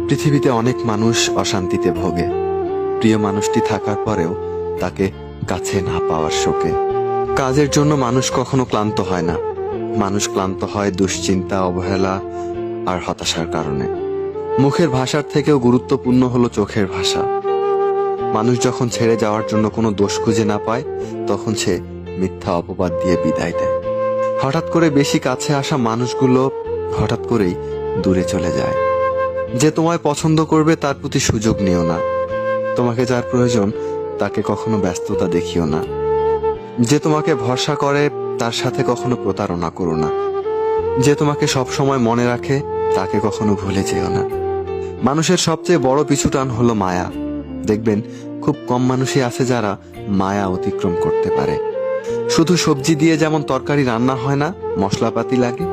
পৃথিবীতে অনেক মানুষ অশান্তিতে ভোগে, প্রিয় মানুষটি থাকার পরেও তাকে কাছে না পাওয়ার শোকে। কাজের জন্য মানুষ কখনো ক্লান্ত হয় না, মানুষ ক্লান্ত হয় দুশ্চিন্তা, অবহেলা আর হতাশার কারণে। মুখের ভাষার থেকেও গুরুত্বপূর্ণ হলো চোখের ভাষা। মানুষ যখন ছেড়ে যাওয়ার জন্য কোনো দোষ খুঁজে না পায়, তখন সে মিথ্যা অপবাদ দিয়ে বিদায় দেয়। হঠাৎ করে বেশি কাছে আসা মানুষগুলো হঠাৎ করেই দূরে চলে যায়। যে তোমায় পছন্দ করবে তার প্রতি সুযোগ নিও না। তোমাকে যার প্রয়োজন তাকে কখনো ব্যস্ততা দেখিও না। যে তোমাকে ভরসা করে তার সাথে কখনো প্রতারণা করো না। যে তোমাকে সবসময় মনে রাখে তাকে কখনো ভুলে যেও না। মানুষের সবচেয়ে বড় পিছুটান হলো মায়া। দেখবেন খুব কম মানুষই আছে যারা মায়া অতিক্রম করতে পারে। শুধু সবজি দিয়ে যেমন তরকারি রান্না হয় না, মশলাপাতি লাগে,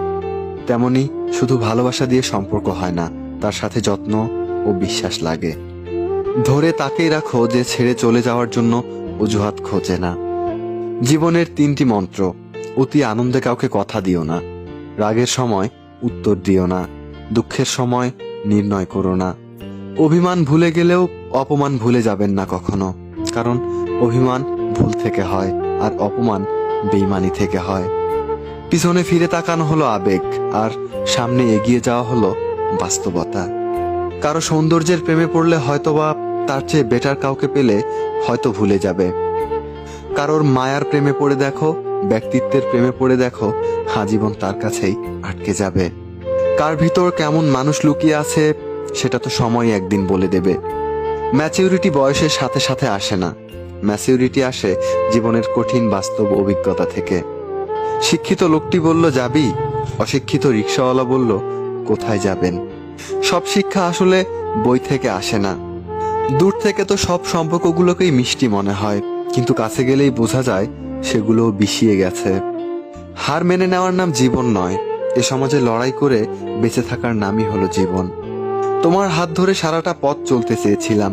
তেমনি শুধু ভালোবাসা দিয়ে সম্পর্ক হয় না, তার সাথে যত্ন ও বিশ্বাস লাগে। ধরে তাকেই রাখো যে ছেড়ে চলে যাওয়ার জন্য অজুহাত খোঁজে না। জীবনের 3টি মন্ত্র: অতি আনন্দে কাউকে কথা দিও না, রাগের সময় উত্তর দিও না, দুঃখের সময় নির্ণয় করো না। অভিমান ভুলে গেলেও অপমান ভুলে যাবেন না কখনো, কারণ অভিমান ভুল থেকে হয় আর অপমান বেইমানি থেকে হয়। পিছনে ফিরে তাকানো হলো আবেগ, আর সামনে এগিয়ে যাওয়া হলো বাস্তবতা। কারো সৌন্দর্যের প্রেমে পড়লে হয়তোবা তার চেয়ে বেটার কাউকে পেলে হয়তো ভুলে যাবে। কারোর মায়ার প্রেমে পড়ে দেখো, ব্যক্তিত্বের প্রেমে পড়ে দেখো, আজীবন তার কাছেই আটকে যাবে। কার ভিতর কেমন মানুষ লুকিয়ে আছে সেটা তো সময় একদিন বলে দেবে। ম্যাচিউরিটি বয়সের সাথে সাথে আসে না, ম্যাচিউরিটি আসে জীবনের কঠিন বাস্তব অভিজ্ঞতা থেকে। শিক্ষিত লোকটি বলল যাবি, অশিক্ষিত রিক্সাওয়ালা বলল কোথায় যাবেন। সব শিক্ষা আসলে বই থেকে আসে না। দূর থেকে তো সব সম্পর্কগুলোকেই মিষ্টি মনে হয়, কিন্তু কাছে গেলেই বোঝা যায় সেগুলো বিষিয়ে গেছে। হার মেনে নেওয়ার নাম জীবন নয়, এ সমাজে লড়াই করে বেঁচে থাকার নামই হলো জীবন। তোমার হাত ধরে সারাটা পথ চলতে চেয়েছিলাম,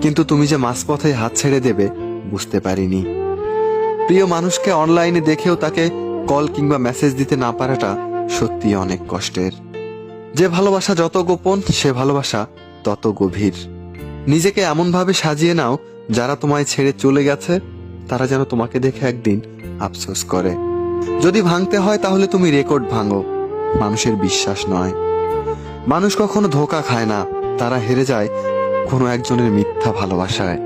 কিন্তু তুমি যে মাঝপথে হাত ছেড়ে দেবে বুঝতে পারিনি। প্রিয় মানুষকে অনলাইনে দেখেও তাকে কল কিংবা মেসেজ দিতে না পারাটা সত্যি অনেক কষ্টের। যে ভালোবাসা যত গোপন, সে ভালোবাসা তত গভীর। নিজেকে এমনভাবে সাজিয়ে নাও, যারা তোমায় ছেড়ে চলে গেছে তারা যেন তোমাকে দেখে একদিন আফসোস করে। যদি ভাঙতে হয় তাহলে তুমি রেকর্ড ভাঙো, মানুষের বিশ্বাস নয়। মানুষ কখনো ধোঁকা খায় না, তারা হেরে যায় কোনো একজনের মিথ্যা ভালোবাসায়।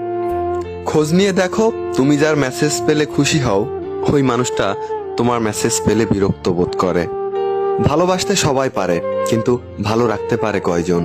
খোঁজ নিয়ে দেখো, তুমি যার মেসেজ পেলে খুশি হও, ওই মানুষটা তোমার মেসেজ পেলে বিরক্ত বোধ করে। ভালোবাসতে সবাই পারে, কিন্তু ভালো রাখতে পারে কয়জন?